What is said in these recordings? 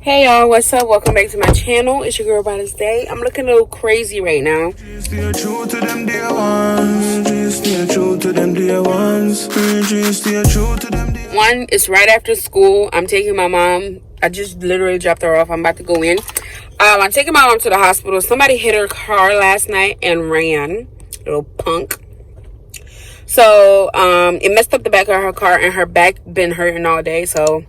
Hey y'all, what's up? Welcome back to my channel. It's your girl BrightAsDae. I'm looking a little crazy right now. Stay true to them DaeOnes. Stay true to them DaeOnes. Stay true to them DaeOnes. One, it's right after school. I'm taking my mom. I just literally dropped her off. I'm about to go in. I'm taking my mom to the hospital. Somebody hit her car last night and ran. Little punk. So, it messed up the back of her car and her back been hurting all day. So,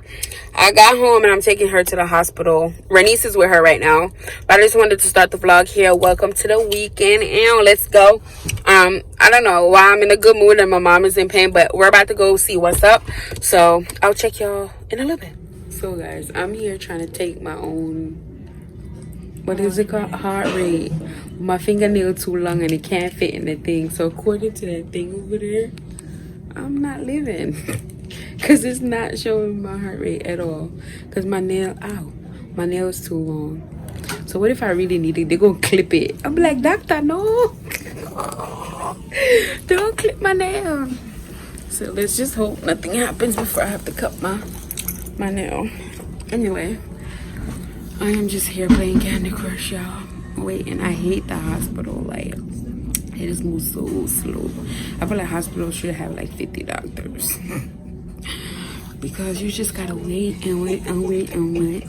I got home and I'm taking her to the hospital. Renice is with her right now. But I just wanted to start the vlog here. Welcome to the weekend. And let's go. I don't know why I'm in a good mood and my mom is in pain. But we're about to go see what's up. So, I'll check y'all in a little bit. So, guys, I'm here trying to take my own... What is it called? Heart rate. My fingernail too long and it can't fit in the thing. So according to that thing over there, I'm not living. Because it's not showing my heart rate at all. Because my nail, ow, my nail is too long. So what if I really need it? They're going to clip it. I'm like, doctor, no. Don't clip my nail. So let's just hope nothing happens before I have to cut my nail. Anyway. I am just here playing Candy Crush, y'all. Waiting. I hate the hospital. Like, it just moves so slow. I feel like hospitals should have like 50 doctors. Because you just gotta wait and wait and wait and wait.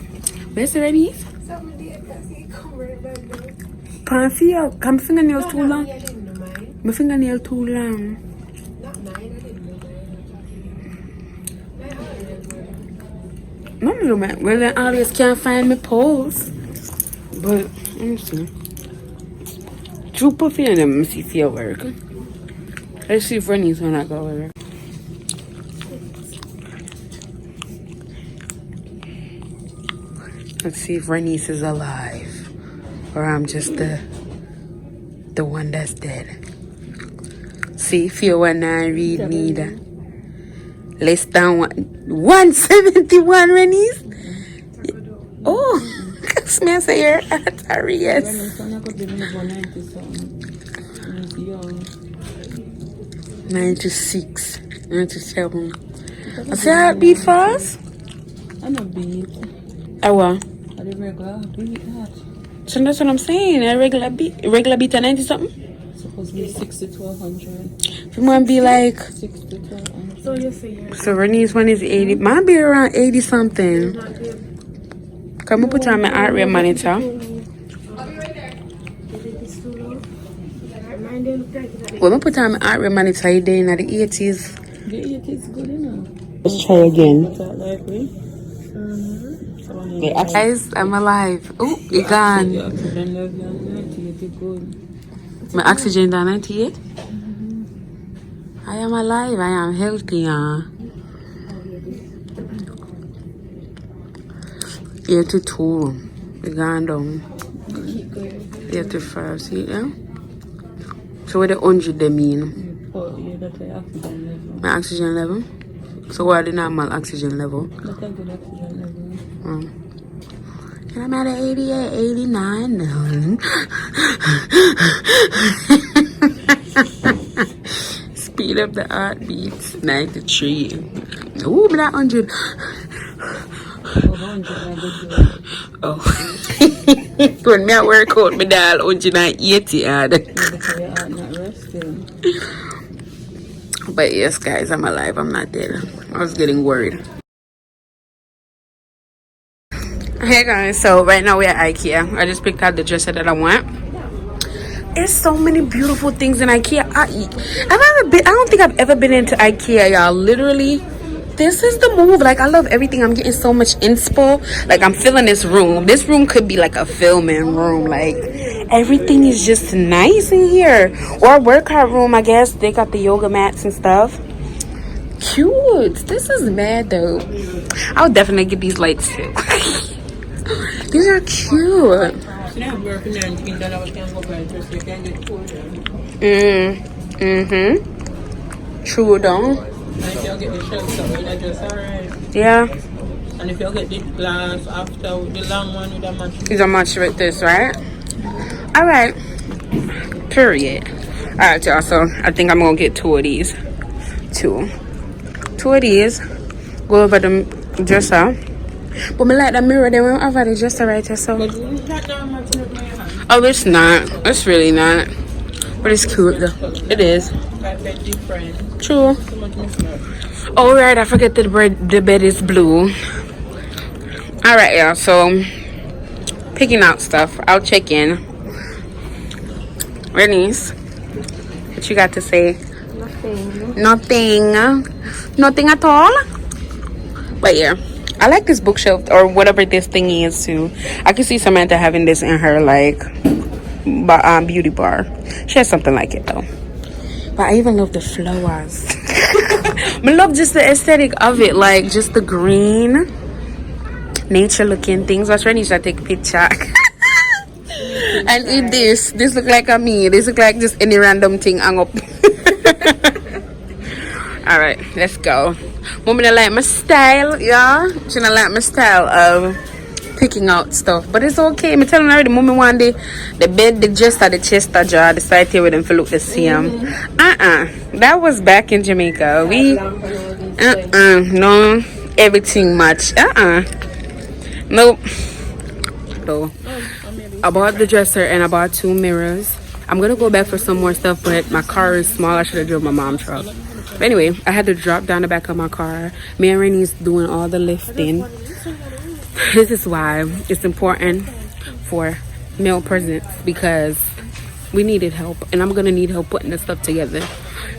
Where's the Renice? Panfia, my fingernails too long. My fingernail too long. Well, I always can't find my pose. But, let me see. True puffy and let me see if it work. Let's see if Renice when I go with her. Let's see if Renice is alive. Or I'm just the one that's dead. See if you wanna read neither. Less than 171, Renice. Oh, smell say you're yes. 96, 97. I say I'll beat fast. I don't beat. I will. I the regular beat that. So that's what I'm saying. A regular beat at 90 something. Supposed to be 60 to 100. If you want to be like 60 to 100. so Renice one is 80. Mine be around 80 something. Come on, put on my heart rate monitor. When I put on my heart rate monitor, you're in the 80s. The 80s good enough. Let's try again. Yeah, Guys, I'm alive. Oh, it's gone. the oxygen level on 98 good. My oxygen down 98. I am alive. I am healthy. 82. It's gone down. 85. See, yeah? So what the 100 they mean? Oh, yeah, that's the oxygen level. My oxygen level? So what are the normal oxygen level? That's a good oxygen level. And I'm at 88, 89 now. Speed up the heartbeats. 93. Ooh, but that 100. Oh. When me at work out, me dial 180 hard. But yes, guys, I'm alive. I'm not dead. I was getting worried. Hey guys, so right now we're at IKEA. I just picked out the dresser that I want. There's so many beautiful things in IKEA. I don't think I've ever been into IKEA, y'all. Literally, this is the move. Like, I love everything. I'm getting so much inspo. Like, I'm feeling this room. This room could be like a filming room. Like, everything is just nice in here. Or a workout room, I guess. They got the yoga mats and stuff. Cute. This is mad dope. I'll definitely get these lights too. These are cute. True though. Yeah. And if you get the glass after the long one with a match. It's a match with this, right? Alright. Period. Alright, y'all. So I think I'm gonna get two of these. Two of these. Go over the dresser. But me like the mirror. They went over the dresser right there. So. But it's not that much in my hand. Oh, it's not. It's really not. But it's cute though. It is. That bed different. True. So much different. Oh right, I forget that the bed is blue. Alright, y'all. So picking out stuff. I'll check in. Bernice, what you got to say? Nothing at all. But yeah, I like this bookshelf or whatever this thing is too. I can see Samantha having this in her like beauty bar. She has something like it though. But I even love the flowers. I love just the aesthetic of it, like just the green nature looking things. What's ready to take a picture. And eat this. This look like a me. This look like just any random thing hang up. Alright, let's go. Mom don't like my style, yeah. She don't like my style of picking out stuff. But it's okay. I'm telling her already, mommy one day the bed, the dresser, the chest jar, the side table them for look the same. That was back in Jamaica. We no everything much. Nope. So I bought the dresser and I bought 2 mirrors. I'm gonna go back for some more stuff, but my car is small. I should have drove my mom's truck. But anyway, I had to drop down the back of my car. Me and Rainey's doing all the lifting. This is why it's important for male presence, because we needed help and I'm gonna need help putting the stuff together.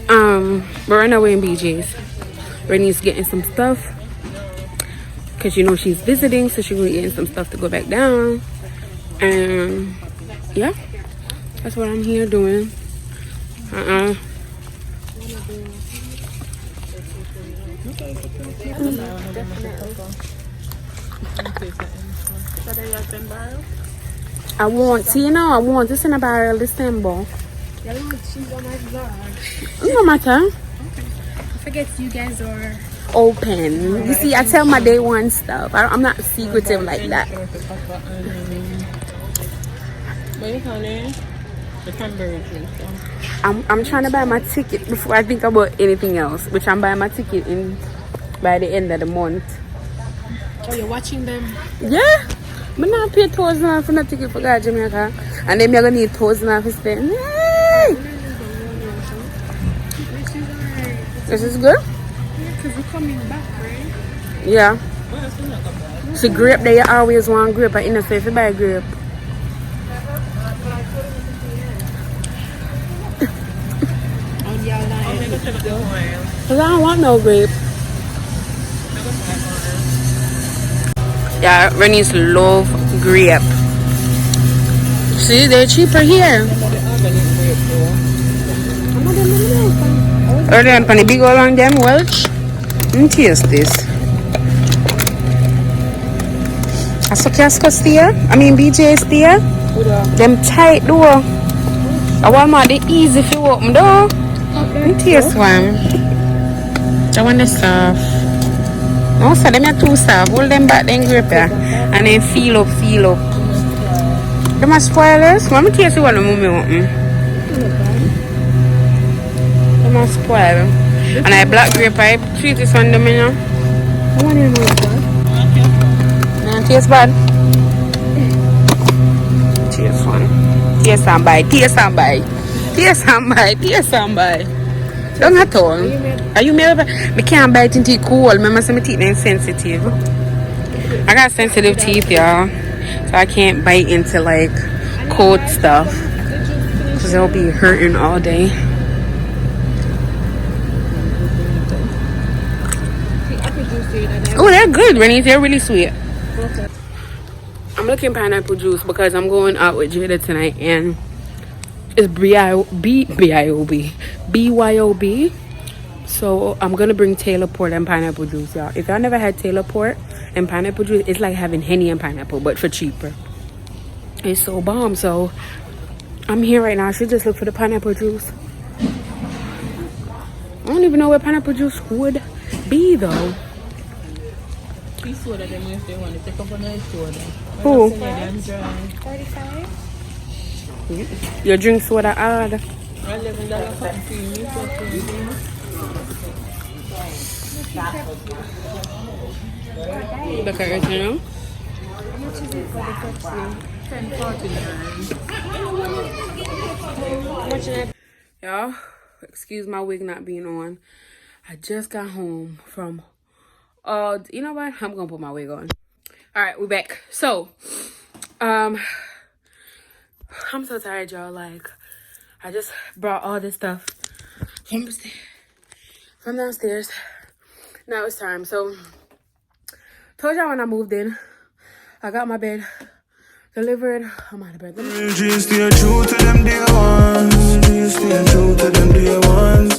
But right now we're in BJ's. Rainey's getting some stuff because you know she's visiting, so she's gonna get some stuff to go back down. And yeah, that's what I'm here doing. I want this in a barrel this time, boy. No matter. I forget you guys are open. You see, I tell my DaeOnes stuff. I'm not secretive like that. I'm trying to buy my ticket before I think about anything else, which I'm buying my ticket by the end of the month. Oh, you're watching them? Yeah. I'm not pay $1,000 for no ticket for God Jamaica. And then I'm gonna need $1,000 to spend. Yay! This is good? Yeah, because we're coming back, right? Yeah. It's a grape that you always want grape. I know, so if you buy grape. Because I don't want no grape. Yeah, Rennie's love grape. See, they're cheaper here. Are they on the big old on them, Welch? Taste this. I saw Casco's there. I mean BJ's there. Them tight door. I want more the easy if you open door. Taste one. I want the soft. No, so them are too soft. Hold them back, then grip ya. And then feel up. Them are spoilers. Let me taste one of them open. Them are spoil. And I black grape, I treat this one them, you know. I want to know that. Taste bad. Taste one. Taste and buy. Don't at all. Are you made? I can't bite into it cold. Remember, some teeth are sensitive. I got sensitive teeth, y'all. So I can't bite into like cold stuff. Because they'll be hurting all day. Oh, they're good, Rennie. They're really sweet. I'm looking pineapple juice because I'm going out with Jada tonight and it's BYOB. So I'm gonna bring Taylor Port and pineapple juice, y'all. If y'all never had Taylor Port and pineapple juice, it's like having Henny and pineapple, but for cheaper. It's so bomb. So I'm here right now. I should just look for the pineapple juice. I don't even know where pineapple juice would be though. Soda them if they want to take up a nice soda. Who? 45? Your drink soda hard. $11 something for you. The curtain, you know? How much is it for the cups now? 10.49. Y'all, excuse my wig not being on. I just got home from, you know what? I'm gonna put my wig on. All right, we're back. So, I'm so tired, y'all. Like, I just brought all this stuff from downstairs. Now it's time. So, told y'all when I moved in, I got my bed delivered. I'm out of bed. Just stay true to them dear ones. Just stay true to them dear ones.